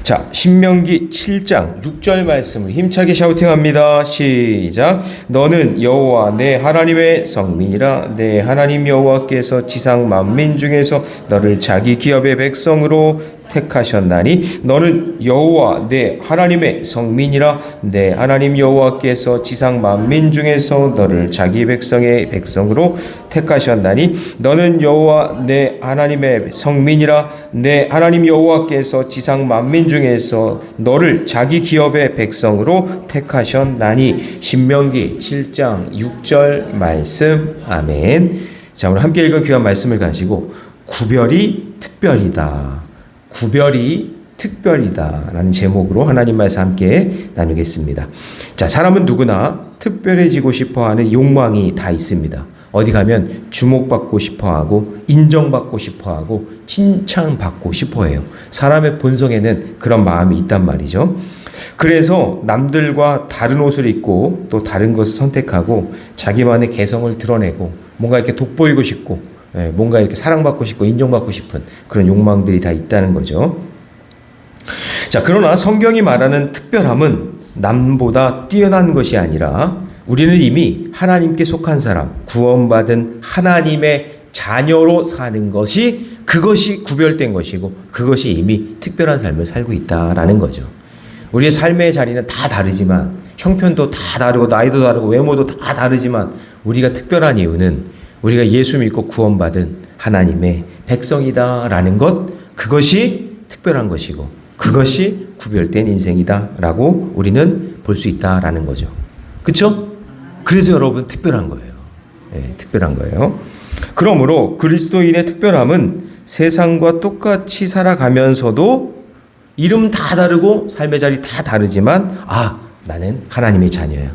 자, 신명기 7장 6절 말씀을 힘차게 샤우팅합니다. 시작. 너는 여호와 내 하나님의 성민이라. 내 하나님 여호와께서 지상 만민 중에서 너를 자기 기업의 백성으로 택하셨나니 너는 여호와 내 하나님의 성민이라. 내 하나님 여호와께서 지상 만민 중에서 너를 자기 백성의 백성으로 택하셨나니 너는 여호와 내 하나님의 성민이라. 내 하나님 여호와께서 지상 만민 중에서 너를 자기 기업의 백성으로 택하셨나니. 신명기 7장 6절 말씀. 아멘. 자, 오늘 함께 읽은 귀한 말씀을 가지고 구별이 특별이다, 구별이 특별이다 라는 제목으로 하나님 말씀 함께 나누겠습니다. 자, 사람은 누구나 특별해지고 싶어하는 욕망이 다 있습니다. 어디 가면 주목받고 싶어하고 인정받고 싶어하고 칭찬받고 싶어해요. 사람의 본성에는 그런 마음이 있단 말이죠. 그래서 남들과 다른 옷을 입고 또 다른 것을 선택하고 자기만의 개성을 드러내고 뭔가 이렇게 돋보이고 싶고 뭔가 이렇게 사랑받고 싶고 인정받고 싶은 그런 욕망들이 다 있다는 거죠. 자, 그러나 성경이 말하는 특별함은 남보다 뛰어난 것이 아니라 우리는 이미 하나님께 속한 사람, 구원받은 하나님의 자녀로 사는 것이, 그것이 구별된 것이고 그것이 이미 특별한 삶을 살고 있다라는 거죠. 우리의 삶의 자리는 다 다르지만, 형편도 다 다르고 나이도 다르고 외모도 다 다르지만 우리가 특별한 이유는 우리가 예수 믿고 구원받은 하나님의 백성이다라는 것, 그것이 특별한 것이고 그것이 구별된 인생이다라고 우리는 볼 수 있다라는 거죠. 그렇죠? 그래서 여러분 특별한 거예요. 네, 특별한 거예요. 그러므로 그리스도인의 특별함은 세상과 똑같이 살아가면서도 이름 다 다르고 삶의 자리 다 다르지만 나는 하나님의 자녀야.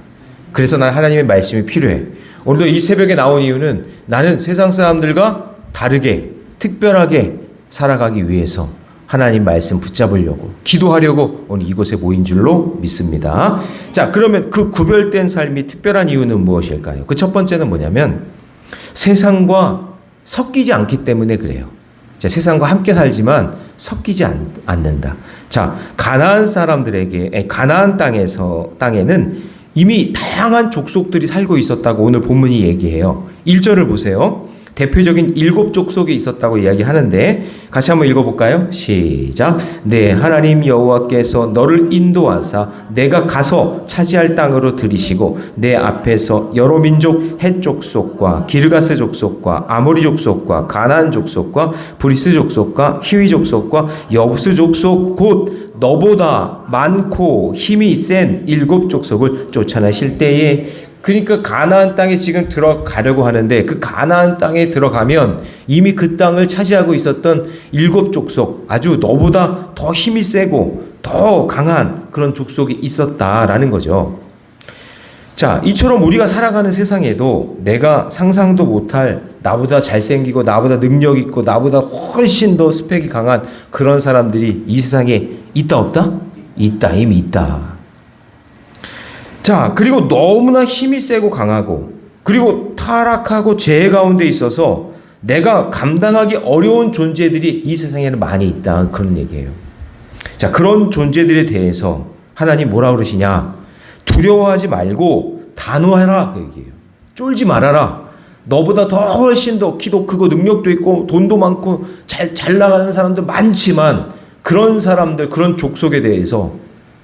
그래서 난 하나님의 말씀이 필요해. 오늘도 이 새벽에 나온 이유는 나는 세상 사람들과 다르게 특별하게 살아가기 위해서 하나님 말씀 붙잡으려고 기도하려고 오늘 이곳에 모인 줄로 믿습니다. 자, 그러면 그 구별된 삶이 특별한 이유는 무엇일까요? 그 첫 번째는 뭐냐면 세상과 섞이지 않기 때문에 그래요. 자, 세상과 함께 살지만 섞이지 않는다. 자, 가나안 사람들에게 가나안 땅에는 이미 다양한 족속들이 살고 있었다고 오늘 본문이 얘기해요. 1절을 보세요. 대표적인 7족속이 있었다고 이야기하는데 같이 한번 읽어볼까요? 시작. 내 하나님 여호와께서 너를 인도하사 내가 가서 차지할 땅으로 들이시고 내 앞에서 여러 민족 헷 족속과 기르가스 족속과 아모리 족속과 가나안 족속과 브리스 족속과 히위 족속과 여부스 족속 곧 너보다 많고 힘이 센 7족속을 쫓아내실 때에, 그러니까 가나안 땅에 지금 들어가려고 하는데 그 가나안 땅에 들어가면 이미 그 땅을 차지하고 있었던 7족속, 아주 너보다 더 힘이 세고 더 강한 그런 족속이 있었다라는 거죠. 자, 이처럼 우리가 살아가는 세상에도 내가 상상도 못할 나보다 잘생기고 나보다 능력 있고 나보다 훨씬 더 스펙이 강한 그런 사람들이 이 세상에 있다 없다? 있다, 이미 있다. 자, 그리고 너무나 힘이 세고 강하고 그리고 타락하고 죄 가운데 있어서 내가 감당하기 어려운 존재들이 이 세상에는 많이 있다, 그런 얘기예요. 자, 그런 존재들에 대해서 하나님 뭐라 그러시냐? 두려워하지 말고 단호해라, 그 얘기예요. 쫄지 말아라. 너보다 더 훨씬 더 키도 크고 능력도 있고 돈도 많고 잘 나가는 사람도 많지만 그런 사람들, 그런 족속에 대해서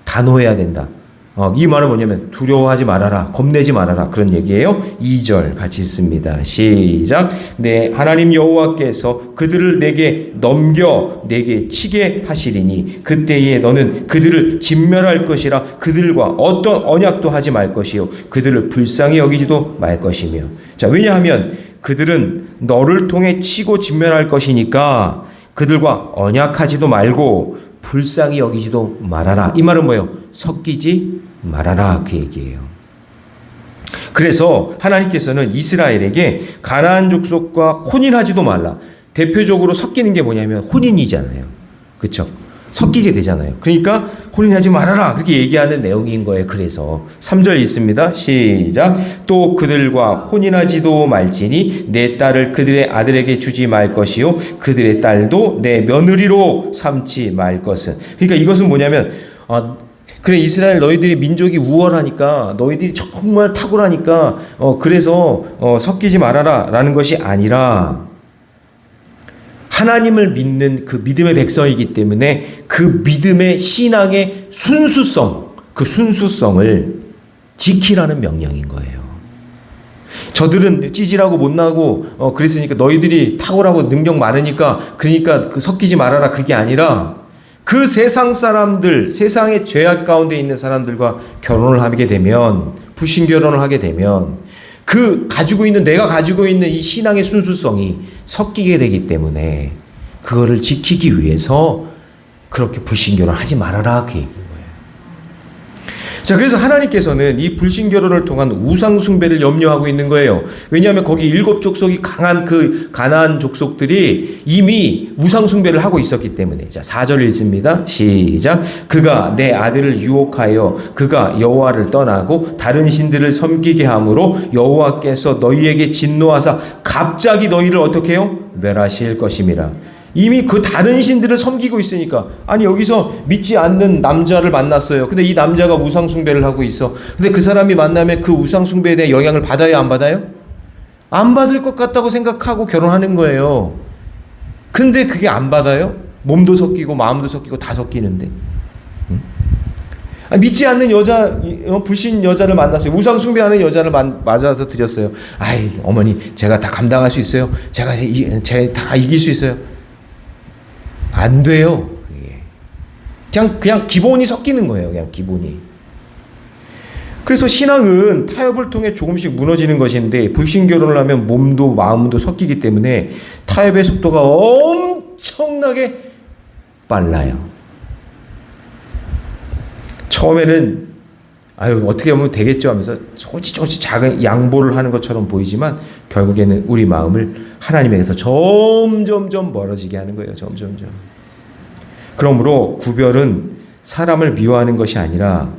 단호해야 된다. 이 말은 뭐냐면 두려워하지 말아라, 겁내지 말아라, 그런 얘기예요. 2절 같이 읽습니다. 시작. 내 하나님 여호와께서 그들을 내게 넘겨 내게 치게 하시리니 그때에 너는 그들을 진멸할 것이라. 그들과 어떤 언약도 하지 말 것이요 그들을 불쌍히 여기지도 말 것이며. 자, 왜냐하면 그들은 너를 통해 치고 진멸할 것이니까 그들과 언약하지도 말고 불쌍히 여기지도 말아라. 이 말은 뭐예요? 섞이지 말아라, 그 얘기예요. 그래서 하나님께서는 이스라엘에게 가나안 족속과 혼인하지도 말라. 대표적으로 섞이는 게 뭐냐면 혼인이잖아요. 그렇죠? 섞이게 되잖아요. 그러니까 혼인하지 말아라 그렇게 얘기하는 내용인 거예요. 그래서 3절 있습니다. 시작. 또 그들과 혼인하지도 말지니 내 딸을 그들의 아들에게 주지 말 것이요 그들의 딸도 내 며느리로 삼지 말 것은. 그러니까 이것은 뭐냐면 그래 이스라엘 너희들이 민족이 우월하니까 너희들이 정말 탁월하니까 그래서 섞이지 말아라 라는 것이 아니라 하나님을 믿는 그 믿음의 백성이기 때문에 그 믿음의 신앙의 순수성, 그 순수성을 지키라는 명령인 거예요. 저들은 찌질하고 못나고 그랬으니까 너희들이 탁월하고 능력 많으니까 그러니까 그 섞이지 말아라 그게 아니라 그 세상 사람들, 세상의 죄악 가운데 있는 사람들과 결혼을 하게 되면 불신 결혼을 하게 되면 내가 가지고 있는 이 신앙의 순수성이 섞이게 되기 때문에 그거를 지키기 위해서 그렇게 불신결혼 하지 말아라 그 얘기인 거예요. 자, 그래서 하나님께서는 이 불신결혼을 통한 우상숭배를 염려하고 있는 거예요. 왜냐하면 거기 7 족속이 강한 그 가나안 족속들이 이미 우상숭배를 하고 있었기 때문에. 자, 4절 읽습니다. 시작. 그가 내 아들을 유혹하여 그가 여호와를 떠나고 다른 신들을 섬기게 함으로 여호와께서 너희에게 진노하사 갑자기 너희를 어떻게 해요? 멸하실 것임이라. 이미 그 다른 신들을 섬기고 있으니까. 아니 여기서 믿지 않는 남자를 만났어요. 근데 이 남자가 우상숭배를 하고 있어. 근데 그 사람이 만나면 그 우상숭배에 대해 영향을 받아요? 안 받아요? 안 받을 것 같다고 생각하고 결혼하는 거예요. 근데 그게 안 받아요? 몸도 섞이고 마음도 섞이고 다 섞이는데. 믿지 않는 여자, 불신 여자를 만났어요. 우상숭배하는 여자를 맞아서 드렸어요. 아이 어머니 제가 다 감당할 수 있어요. 제가 다 이길 수 있어요. 안 돼요. 그냥 기본이 섞이는 거예요. 그냥 기본이. 그래서 신앙은 타협을 통해 조금씩 무너지는 것인데 불신결혼을 하면 몸도 마음도 섞이기 때문에 타협의 속도가 엄청나게 빨라요. 처음에는 어떻게 보면 되겠죠 하면서 조금씩 작은 양보를 하는 것처럼 보이지만 결국에는 우리 마음을 하나님에게서 점점점 멀어지게 하는 거예요. 점점점. 그러므로 구별은 사람을 미워하는 것이 아니라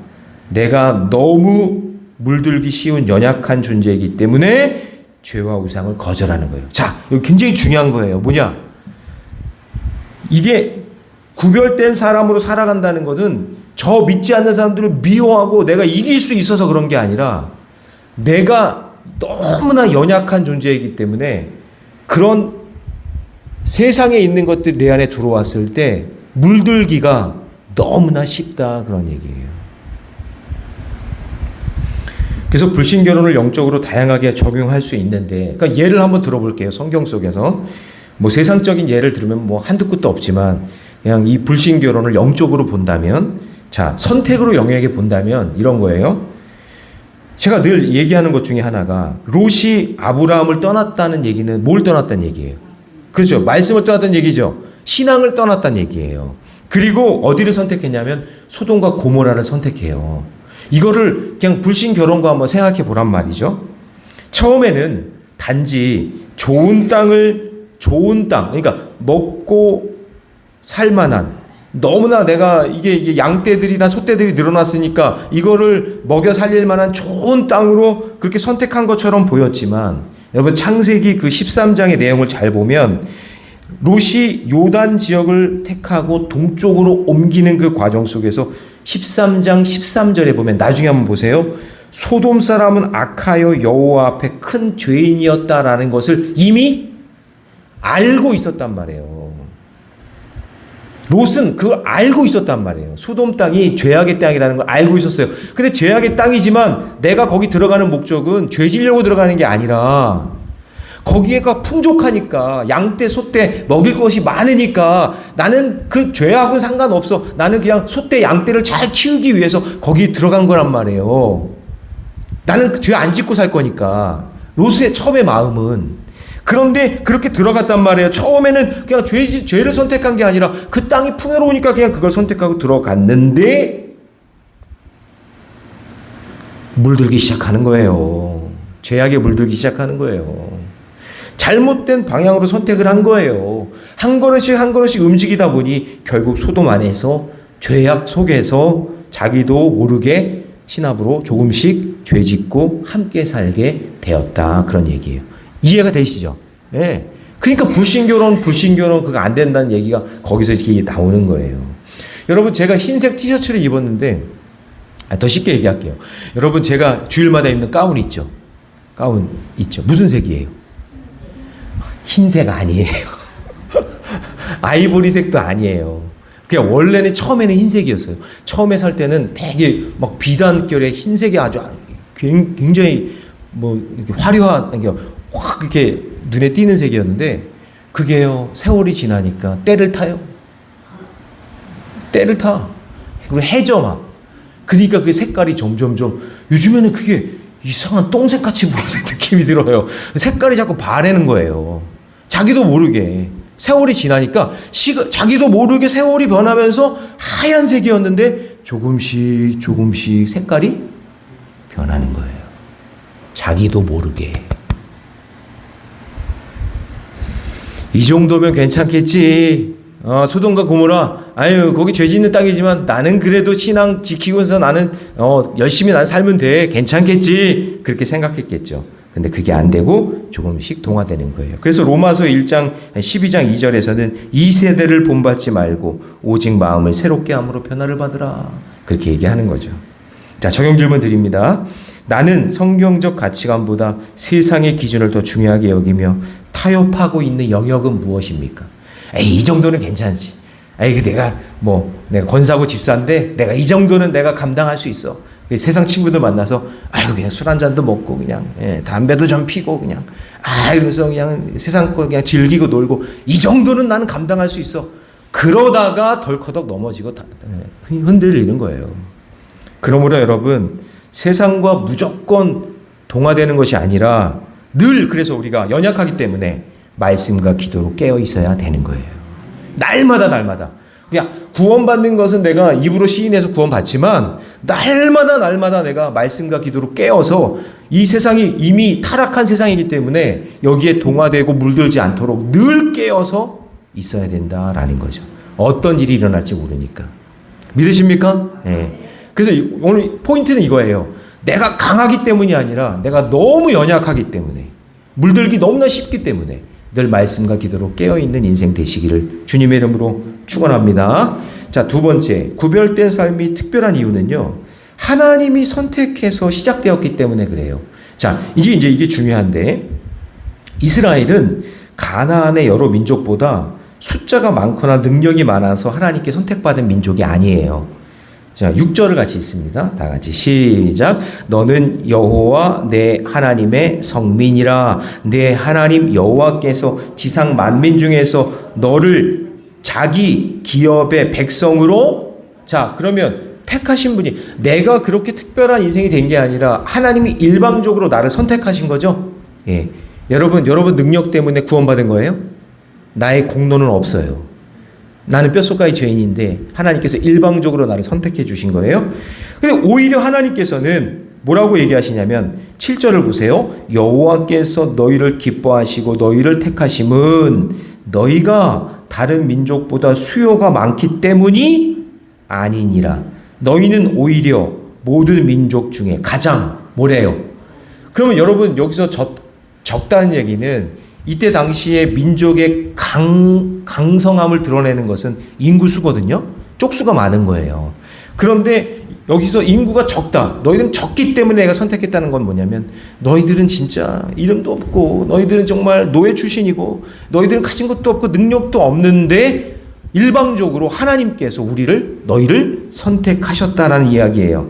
내가 너무 물들기 쉬운 연약한 존재이기 때문에 죄와 우상을 거절하는 거예요. 자, 여기 굉장히 중요한 거예요. 뭐냐? 이게 구별된 사람으로 살아간다는 것은 저 믿지 않는 사람들을 미워하고 내가 이길 수 있어서 그런 게 아니라 내가 너무나 연약한 존재이기 때문에 그런 세상에 있는 것들이 내 안에 들어왔을 때 물들기가 너무나 쉽다 그런 얘기예요. 그래서 불신결혼을 영적으로 다양하게 적용할 수 있는데 그러니까 예를 한번 들어볼게요. 성경 속에서 뭐 세상적인 예를 들으면 뭐 한두 끝도 없지만 그냥 이 불신결혼을 영적으로 본다면 자, 선택으로 영역에 본다면 이런 거예요. 제가 늘 얘기하는 것 중에 하나가 롯이 아브라함을 떠났다는 얘기는 뭘 떠났다는 얘기예요? 그렇죠. 말씀을 떠났다는 얘기죠. 신앙을 떠났다는 얘기예요. 그리고 어디를 선택했냐면 소돔과 고모라를 선택해요. 이거를 그냥 불신결혼과 한번 생각해 보란 말이죠. 처음에는 단지 좋은 땅, 그러니까 먹고 살만한 너무나 내가 이게 양떼들이나 소떼들이 늘어났으니까 이거를 먹여 살릴 만한 좋은 땅으로 그렇게 선택한 것처럼 보였지만 여러분 창세기 그 13장의 내용을 잘 보면 롯이 요단 지역을 택하고 동쪽으로 옮기는 그 과정 속에서 13장 13절에 보면 나중에 한번 보세요. 소돔 사람은 악하여 여호와 앞에 큰 죄인이었다라는 것을 이미 알고 있었단 말이에요. 롯은 그걸 알고 있었단 말이에요. 소돔 땅이 죄악의 땅이라는 걸 알고 있었어요. 근데 죄악의 땅이지만 내가 거기 들어가는 목적은 죄 지려고 들어가는 게 아니라 거기가 풍족하니까 양떼 소떼 먹일 것이 많으니까 나는 그 죄하고는 상관없어. 나는 그냥 소떼 양떼를 잘 키우기 위해서 거기 들어간 거란 말이에요. 나는 죄 안 짓고 살 거니까. 롯의 처음의 마음은. 그런데 그렇게 들어갔단 말이에요. 처음에는 그냥 죄를 선택한 게 아니라 그 땅이 풍요로우니까 그냥 그걸 선택하고 들어갔는데 물들기 시작하는 거예요. 죄악에 물들기 시작하는 거예요. 잘못된 방향으로 선택을 한 거예요. 한 걸음씩 한 걸음씩 움직이다 보니 결국 소돔 안에서 죄악 속에서 자기도 모르게 신압으로 조금씩 죄짓고 함께 살게 되었다. 그런 얘기예요. 이해가 되시죠? 네. 그러니까 불신교론 그거 안 된다는 얘기가 거기서 이렇게 나오는 거예요. 여러분, 제가 흰색 티셔츠를 입었는데, 더 쉽게 얘기할게요. 여러분, 제가 주일마다 입는 가운 있죠? 가운 있죠? 무슨 색이에요? 흰색 아니에요. 아이보리색도 아니에요. 그냥 원래는 처음에는 흰색이었어요. 처음에 살 때는 되게 막 비단결의 흰색이 아주 굉장히 뭐 이렇게 화려한, 확 이렇게 눈에 띄는 색이었는데, 그게요, 세월이 지나니까 때를 타요. 때를 타. 그리고 해져마. 그러니까 그 색깔이 점점점, 요즘에는 그게 이상한 똥색같이 보이는 느낌이 들어요. 색깔이 자꾸 바래는 거예요. 자기도 모르게. 세월이 지나니까 자기도 모르게 세월이 변하면서 하얀색이었는데 조금씩 조금씩 색깔이 변하는 거예요. 자기도 모르게. 이 정도면 괜찮겠지. 소돔과 고모라, 아유, 거기 죄 짓는 땅이지만 나는 그래도 신앙 지키면서 나는 열심히 난 살면 돼. 괜찮겠지. 그렇게 생각했겠죠. 근데 그게 안 되고 조금씩 동화되는 거예요. 그래서 로마서 1장 12장 2절에서는 이 세대를 본받지 말고 오직 마음을 새롭게 함으로 변화를 받으라. 그렇게 얘기하는 거죠. 자, 적용 질문 드립니다. 나는 성경적 가치관보다 세상의 기준을 더 중요하게 여기며 타협하고 있는 영역은 무엇입니까? 에이, 이 정도는 괜찮지. 에이, 내가 권사고 집사인데 내가 이 정도는 내가 감당할 수 있어. 세상 친구들 만나서 아유, 그냥 술 한 잔도 먹고 그냥 담배도 좀 피고 그냥 그래서 그냥 세상 거 그냥 즐기고 놀고 이 정도는 나는 감당할 수 있어. 그러다가 덜커덕 넘어지고 흔들리는 거예요. 그러므로 여러분, 세상과 무조건 동화되는 것이 아니라 늘, 그래서 우리가 연약하기 때문에 말씀과 기도로 깨어 있어야 되는 거예요. 날마다. 그냥 구원받는 것은 내가 입으로 시인해서 구원받지만 날마다 내가 말씀과 기도로 깨어서 이 세상이 이미 타락한 세상이기 때문에 여기에 동화되고 물들지 않도록 늘 깨어서 있어야 된다라는 거죠. 어떤 일이 일어날지 모르니까. 믿으십니까? 네. 그래서 오늘 포인트는 이거예요. 내가 강하기 때문이 아니라 내가 너무 연약하기 때문에, 물들기 너무나 쉽기 때문에 늘 말씀과 기도로 깨어있는 인생 되시기를 주님의 이름으로 축원합니다. 자, 두 번째, 구별된 삶이 특별한 이유는요, 하나님이 선택해서 시작되었기 때문에 그래요. 자, 이제 이게 중요한데, 이스라엘은 가나안의 여러 민족보다 숫자가 많거나 능력이 많아서 하나님께 선택받은 민족이 아니에요. 자, 6절을 같이 읽습니다. 다 같이 시작. 너는 여호와 내 하나님의 성민이라. 내 하나님 여호와께서 지상 만민 중에서 너를 자기 기업의 백성으로. 자, 그러면 택하신 분이, 내가 그렇게 특별한 인생이 된 게 아니라 하나님이 일방적으로 나를 선택하신 거죠. 예. 여러분 능력 때문에 구원받은 거예요? 나의 공로는 없어요. 나는 뼛속까지 죄인인데 하나님께서 일방적으로 나를 선택해 주신 거예요. 근데 오히려 하나님께서는 뭐라고 얘기하시냐면 7절을 보세요. 여호와께서 너희를 기뻐하시고 너희를 택하심은 너희가 다른 민족보다 수요가 많기 때문이 아니니라. 너희는 오히려 모든 민족 중에 가장 뭐래요? 그러면 여러분, 여기서 적다는 얘기는 이때 당시에 민족의 강성함을 드러내는 것은 인구수거든요. 쪽수가 많은 거예요. 그런데 여기서 인구가 적다. 너희들은 적기 때문에 내가 선택했다는 건 뭐냐면, 너희들은 진짜 이름도 없고 너희들은 정말 노예 출신이고 너희들은 가진 것도 없고 능력도 없는데 일방적으로 하나님께서 너희를 선택하셨다라는 이야기예요.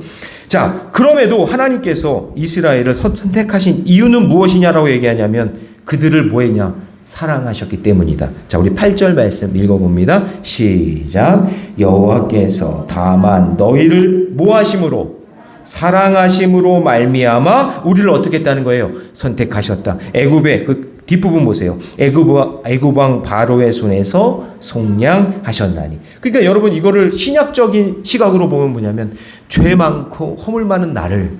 자, 그럼에도 하나님께서 이스라엘을 선택하신 이유는 무엇이냐라고 얘기하냐면 그들을 뭐했냐? 사랑하셨기 때문이다. 자, 우리 8절 말씀 읽어봅니다. 시작. 여호와께서 다만 너희를 뭐하심으로? 사랑하심으로 말미암아 우리를 어떻게 했다는 거예요? 선택하셨다. 애굽의 그 뒷부분 보세요. 애굽 왕 바로의 손에서 속량하셨나니. 그러니까 여러분, 이거를 신약적인 시각으로 보면 뭐냐면, 죄 많고 허물 많은 나를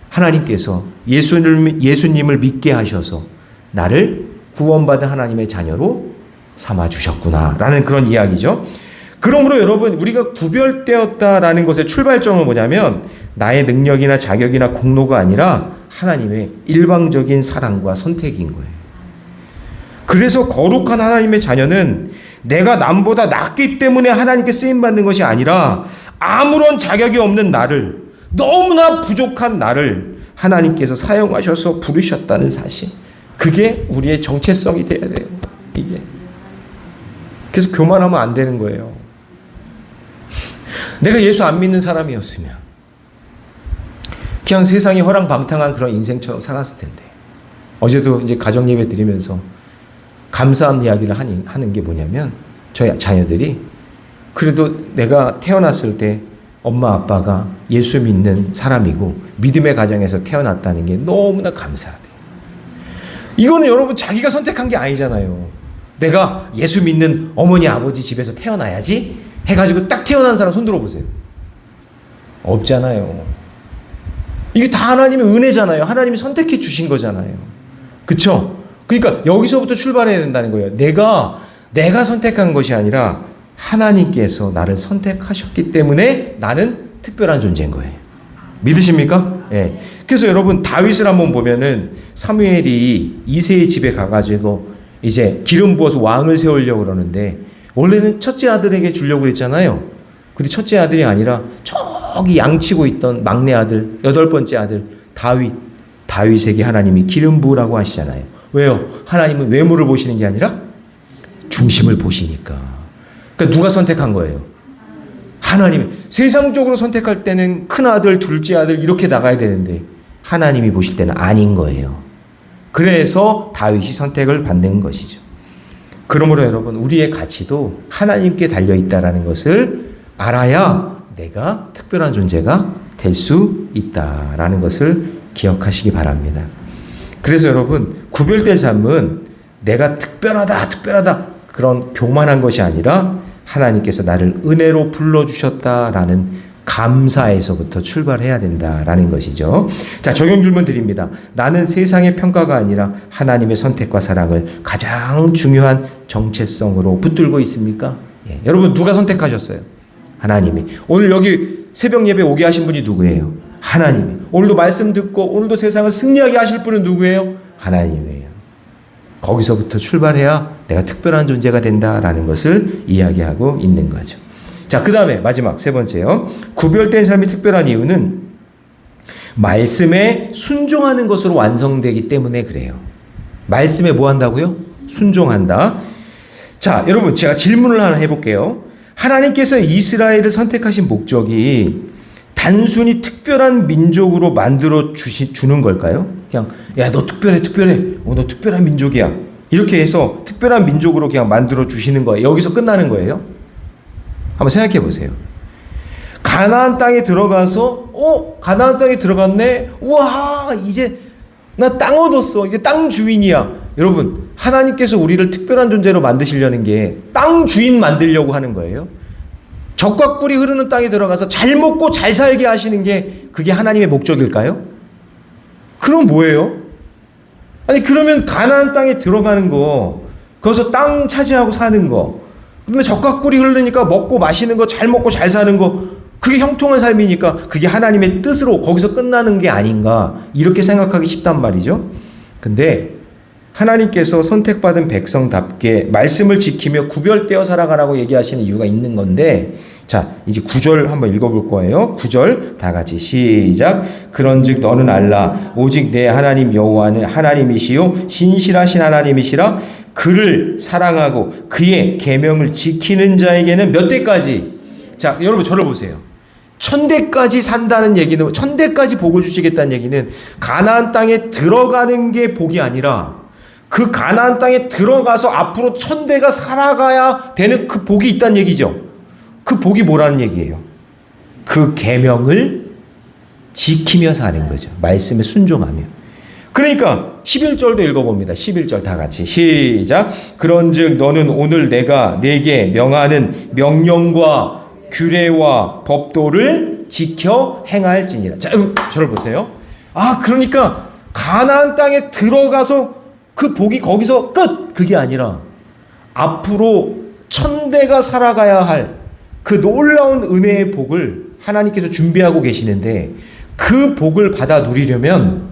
하나님께서 예수님을 믿게 하셔서 나를 구원받은 하나님의 자녀로 삼아주셨구나라는 그런 이야기죠. 그러므로 여러분, 우리가 구별되었다라는 것의 출발점은 뭐냐면 나의 능력이나 자격이나 공로가 아니라 하나님의 일방적인 사랑과 선택인 거예요. 그래서 거룩한 하나님의 자녀는 내가 남보다 낫기 때문에 하나님께 쓰임받는 것이 아니라 아무런 자격이 없는 나를, 너무나 부족한 나를 하나님께서 사용하셔서 부르셨다는 사실, 그게 우리의 정체성이 돼야 돼요. 이게. 그래서 교만하면 안 되는 거예요. 내가 예수 안 믿는 사람이었으면 그냥 세상이 허랑방탕한 그런 인생처럼 살았을 텐데. 어제도 이제 가정 예배 드리면서 감사한 이야기를 하는 게 뭐냐면, 저희 자녀들이 그래도 내가 태어났을 때 엄마 아빠가 예수 믿는 사람이고 믿음의 가정에서 태어났다는 게 너무나 감사하대요. 이거는 여러분 자기가 선택한 게 아니잖아요. 내가 예수 믿는 어머니 아버지 집에서 태어나야지 해가지고 딱 태어난 사람 손 들어보세요. 없잖아요. 이게 다 하나님의 은혜잖아요. 하나님이 선택해 주신 거잖아요. 그쵸? 그러니까 여기서부터 출발해야 된다는 거예요. 내가 선택한 것이 아니라 하나님께서 나를 선택하셨기 때문에 나는 특별한 존재인 거예요. 믿으십니까? 예. 그래서 여러분, 다윗을 한번 보면은 사무엘이 이새의 집에 가가지고 이제 기름 부어서 왕을 세우려고 그러는데, 원래는 첫째 아들에게 주려고 그랬잖아요. 근데 첫째 아들이 아니라 저기 양치고 있던 막내 아들, 8번째 아들 다윗에게 하나님이 기름 부으라고 하시잖아요. 왜요? 하나님은 외모를 보시는 게 아니라 중심을 보시니까. 그러니까 누가 선택한 거예요? 하나님이. 세상적으로 선택할 때는 큰 아들, 둘째 아들 이렇게 나가야 되는데 하나님이 보실 때는 아닌 거예요. 그래서 다윗이 선택을 받는 것이죠. 그러므로 여러분, 우리의 가치도 하나님께 달려있다라는 것을 알아야 내가 특별한 존재가 될 수 있다라는 것을 기억하시기 바랍니다. 그래서 여러분, 구별된 삶은 내가 특별하다 그런 교만한 것이 아니라 하나님께서 나를 은혜로 불러주셨다라는 감사에서부터 출발해야 된다라는 것이죠. 자, 적용 질문 드립니다. 나는 세상의 평가가 아니라 하나님의 선택과 사랑을 가장 중요한 정체성으로 붙들고 있습니까? 예. 여러분, 누가 선택하셨어요? 하나님이. 오늘 여기 새벽 예배 오게 하신 분이 누구예요? 하나님이. 오늘도 말씀 듣고 오늘도 세상을 승리하게 하실 분은 누구예요? 하나님이에요. 거기서부터 출발해야 내가 특별한 존재가 된다라는 것을 이야기하고 있는 거죠. 자, 그 다음에 마지막 세 번째요. 구별된 삶이 특별한 이유는 말씀에 순종하는 것으로 완성되기 때문에 그래요. 말씀에 뭐 한다고요? 순종한다. 자, 여러분, 제가 질문을 하나 해볼게요. 하나님께서 이스라엘을 선택하신 목적이 단순히 특별한 민족으로 만들어 주는 걸까요? 그냥 야, 너 특별해. 너 특별한 민족이야. 이렇게 해서 특별한 민족으로 그냥 만들어 주시는 거예요. 여기서 끝나는 거예요? 한번 생각해 보세요. 가나안 땅에 들어가서 가나안 땅에 들어갔네. 우와, 이제 나 땅 얻었어. 이제 땅 주인이야. 여러분, 하나님께서 우리를 특별한 존재로 만드시려는 게 땅 주인 만들려고 하는 거예요. 젖과 꿀이 흐르는 땅에 들어가서 잘 먹고 잘 살게 하시는 게 그게 하나님의 목적일까요? 그럼 뭐예요? 아니, 그러면 가나안 땅에 들어가는 거, 거기서 땅 차지하고 사는 거, 그러면 젖과 꿀이 흐르니까 먹고 마시는 거, 잘 먹고 잘 사는 거, 그게 형통한 삶이니까 그게 하나님의 뜻으로 거기서 끝나는 게 아닌가, 이렇게 생각하기 쉽단 말이죠. 근데 하나님께서 선택받은 백성답게 말씀을 지키며 구별되어 살아가라고 얘기하시는 이유가 있는 건데, 자, 이제 9절 한번 읽어볼 거예요. 9절 다 같이 시작. 그런즉 너는 알라 오직 내 하나님 여호와는 하나님이시요 신실하신 하나님이시라. 그를 사랑하고 그의 계명을 지키는 자에게는 몇 대까지? 자, 여러분 저를 보세요. 1000대까지 산다는 얘기는, 1000대까지 복을 주시겠다는 얘기는 가나안 땅에 들어가는 게 복이 아니라 그 가나안 땅에 들어가서 앞으로 1000대가 살아가야 되는 그 복이 있다는 얘기죠. 그 복이 뭐라는 얘기예요? 그 계명을 지키며 사는 거죠. 말씀에 순종하며. 그러니까 11절도 읽어봅니다. 11절 다 같이 시작. 그런즉 너는 오늘 내가 네게 명하는 명령과 규례와 법도를 지켜 행할지니라. 자, 저를 보세요. 아, 그러니까 가나안 땅에 들어가서 그 복이 거기서 끝! 그게 아니라 앞으로 천대가 살아가야 할 그 놀라운 은혜의 복을 하나님께서 준비하고 계시는데 그 복을 받아 누리려면,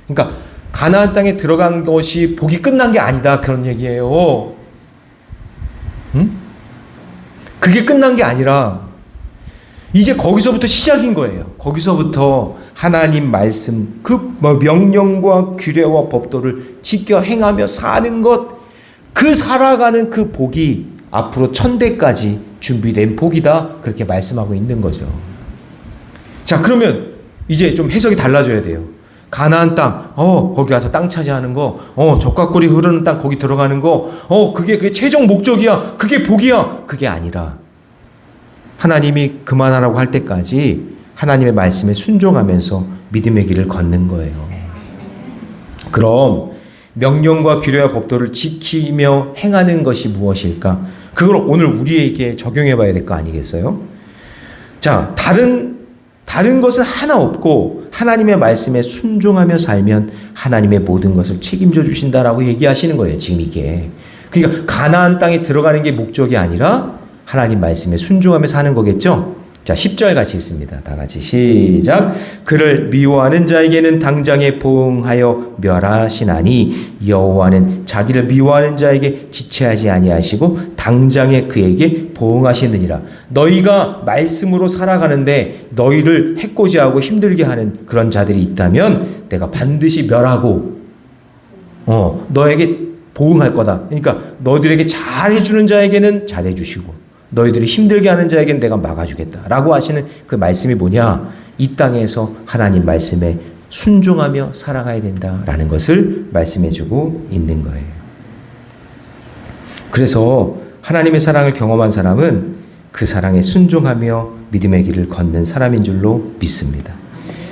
그러니까 가나안 땅에 들어간 것이 복이 끝난 게 아니다, 그런 얘기예요. 응? 그게 끝난 게 아니라 이제 거기서부터 시작인 거예요. 거기서부터 하나님 말씀, 그 명령과 규례와 법도를 지켜 행하며 사는 것, 그 살아가는 그 복이 앞으로 천대까지 준비된 복이다, 그렇게 말씀하고 있는 거죠. 자, 그러면 이제 좀 해석이 달라져야 돼요. 가나안 땅, 거기 가서 땅 차지하는 거, 적과꿀이 흐르는 땅 거기 들어가는 거, 그게 최종 목적이야, 그게 복이야, 그게 아니라 하나님이 그만하라고 할 때까지 하나님의 말씀에 순종하면서 믿음의 길을 걷는 거예요. 그럼 명령과 규례와 법도를 지키며 행하는 것이 무엇일까? 그걸 오늘 우리에게 적용해 봐야 될 거 아니겠어요? 자, 다른 것은 하나 없고 하나님의 말씀에 순종하며 살면 하나님의 모든 것을 책임져 주신다라고 얘기하시는 거예요, 지금 이게. 그러니까 가나안 땅에 들어가는 게 목적이 아니라 하나님 말씀에 순종하며 사는 거겠죠? 자, 10절 같이 있습니다. 다 같이 시작. 그를 미워하는 자에게는 당장에 보응하여 멸하시나니 여호와는 자기를 미워하는 자에게 지체하지 아니하시고 당장에 그에게 보응하시느니라. 너희가 말씀으로 살아가는데 너희를 해코지하고 힘들게 하는 그런 자들이 있다면 내가 반드시 멸하고 너에게 보응할 거다. 그러니까 너희들에게 잘해주는 자에게는 잘해주시고 너희들이 힘들게 하는 자에게는 내가 막아주겠다 라고 하시는 그 말씀이 뭐냐? 이 땅에서 하나님 말씀에 순종하며 살아가야 된다라는 것을 말씀해주고 있는 거예요. 그래서 하나님의 사랑을 경험한 사람은 그 사랑에 순종하며 믿음의 길을 걷는 사람인 줄로 믿습니다.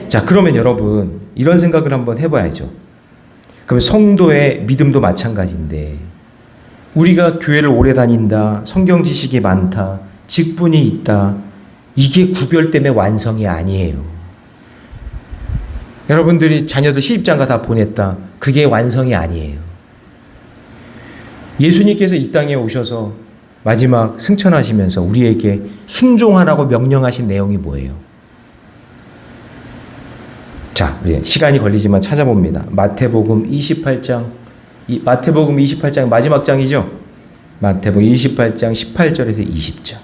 자, 그러면 여러분 이런 생각을 한번 해봐야죠. 그럼 성도의 믿음도 마찬가지인데 우리가 교회를 오래 다닌다, 성경 지식이 많다, 직분이 있다, 이게 구별됨의 완성이 아니에요. 여러분들이 자녀들 시집장가 다 보냈다, 그게 완성이 아니에요. 예수님께서 이 땅에 오셔서 마지막 승천하시면서 우리에게 순종하라고 명령하신 내용이 뭐예요? 자, 우리 시간이 걸리지만 찾아봅니다. 마태복음 28장 마지막 장이죠. 마태복음 28장 18절에서 20절.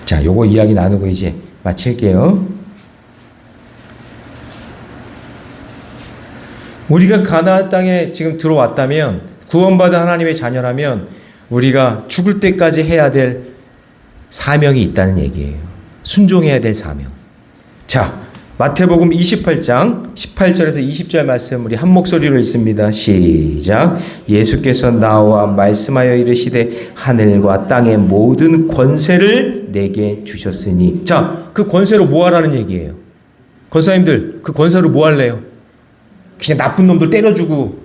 자, 요거 이야기 나누고 이제 마칠게요. 우리가 가나안 땅에 지금 들어왔다면, 구원받은 하나님의 자녀라면 우리가 죽을 때까지 해야 될 사명이 있다는 얘기예요. 순종해야 될 사명. 자, 마태복음 28장 18절에서 20절 말씀 우리 한 목소리로 읽습니다. 시작. 예수께서 나와 말씀하여 이르시되 하늘과 땅의 모든 권세를 내게 주셨으니. 자, 그 권세로 뭐 하라는 얘기예요? 권사님들, 그 권세로 뭐 할래요? 그냥 나쁜 놈들 때려주고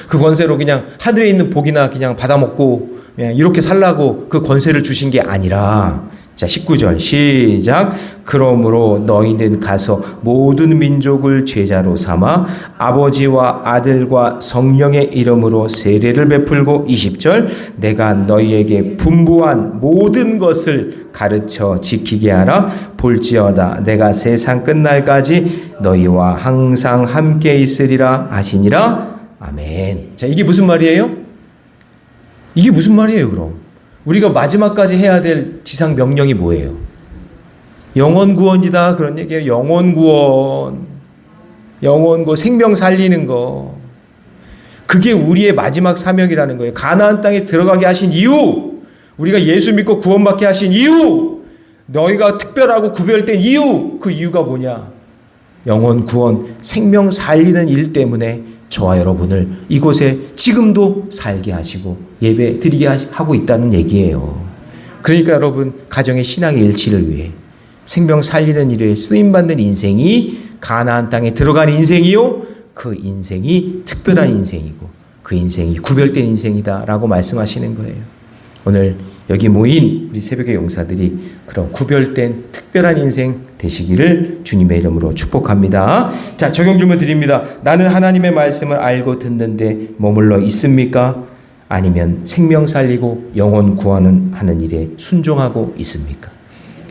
그 권세로 그냥 하늘에 있는 복이나 그냥 받아먹고 그냥 이렇게 살라고 그 권세를 주신 게 아니라, 자, 19절 시작. 그러므로 너희는 가서 모든 민족을 제자로 삼아 아버지와 아들과 성령의 이름으로 세례를 베풀고, 20절 내가 너희에게 분부한 모든 것을 가르쳐 지키게 하라. 볼지어다 내가 세상 끝날까지 너희와 항상 함께 있으리라 하시니라. 아멘. 자, 이게 무슨 말이에요? 이게 무슨 말이에요, 그럼? 우리가 마지막까지 해야 될 지상 명령이 뭐예요? 영혼 구원이다, 그런 얘기예요. 영혼 구원, 생명 살리는 거. 그게 우리의 마지막 사명이라는 거예요. 가나안 땅에 들어가게 하신 이유, 우리가 예수 믿고 구원받게 하신 이유, 너희가 특별하고 구별된 이유, 그 이유가 뭐냐? 영혼 구원, 생명 살리는 일 때문에 저와 여러분을 이곳에 지금도 살게 하시고 예배 드리게 하고 있다는 얘기예요. 그러니까 여러분, 가정의 신앙의 일치를 위해 생명 살리는 일에 쓰임받는 인생이 가나안 땅에 들어간 인생이요, 그 인생이 특별한 인생이고 그 인생이 구별된 인생이다 라고 말씀하시는 거예요. 오늘 여기 모인 우리 새벽의 용사들이 그런 구별된 특별한 인생 되시기를 주님의 이름으로 축복합니다. 자, 적용 질문 드립니다. 나는 하나님의 말씀을 알고 듣는데 머물러 있습니까? 아니면 생명 살리고 영혼 구원은 하는 일에 순종하고 있습니까?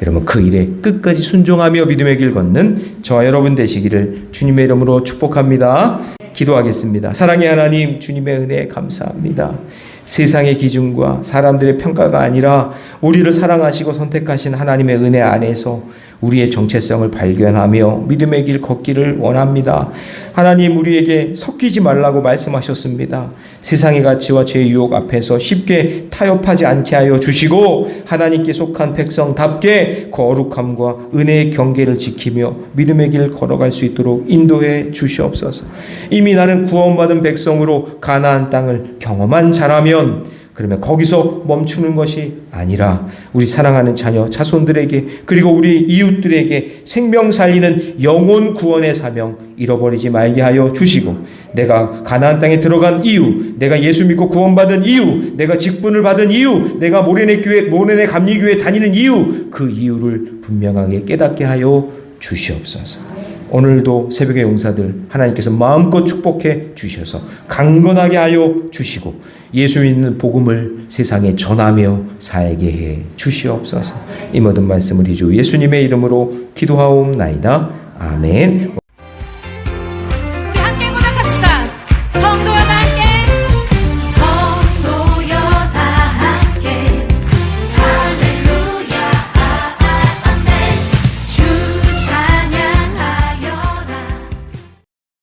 여러분, 그 일에 끝까지 순종하며 믿음의 길 걷는 저와 여러분 되시기를 주님의 이름으로 축복합니다. 기도하겠습니다. 사랑의 하나님, 주님의 은혜에 감사합니다. 세상의 기준과 사람들의 평가가 아니라 우리를 사랑하시고 선택하신 하나님의 은혜 안에서 우리의 정체성을 발견하며 믿음의 길 걷기를 원합니다. 하나님, 우리에게 섞이지 말라고 말씀하셨습니다. 세상의 가치와 죄의 유혹 앞에서 쉽게 타협하지 않게 하여 주시고 하나님께 속한 백성답게 거룩함과 은혜의 경계를 지키며 믿음의 길 걸어갈 수 있도록 인도해 주시옵소서. 이미 나는 구원받은 백성으로 가나안 땅을 경험한 자라면 그러면 거기서 멈추는 것이 아니라 우리 사랑하는 자녀, 자손들에게 그리고 우리 이웃들에게 생명 살리는 영혼 구원의 사명 잃어버리지 말게 하여 주시고 내가 가나안 땅에 들어간 이유, 내가 예수 믿고 구원받은 이유, 내가 직분을 받은 이유, 내가 모래내 감리교회 다니는 이유, 그 이유를 분명하게 깨닫게 하여 주시옵소서. 오늘도 새벽의 용사들 하나님께서 마음껏 축복해 주셔서 강건하게 하여 주시고 예수 믿는 복음을 세상에 전하며 살게 해 주시옵소서. 이 모든 말씀을 주 예수님의 이름으로 기도하옵나이다. 아멘.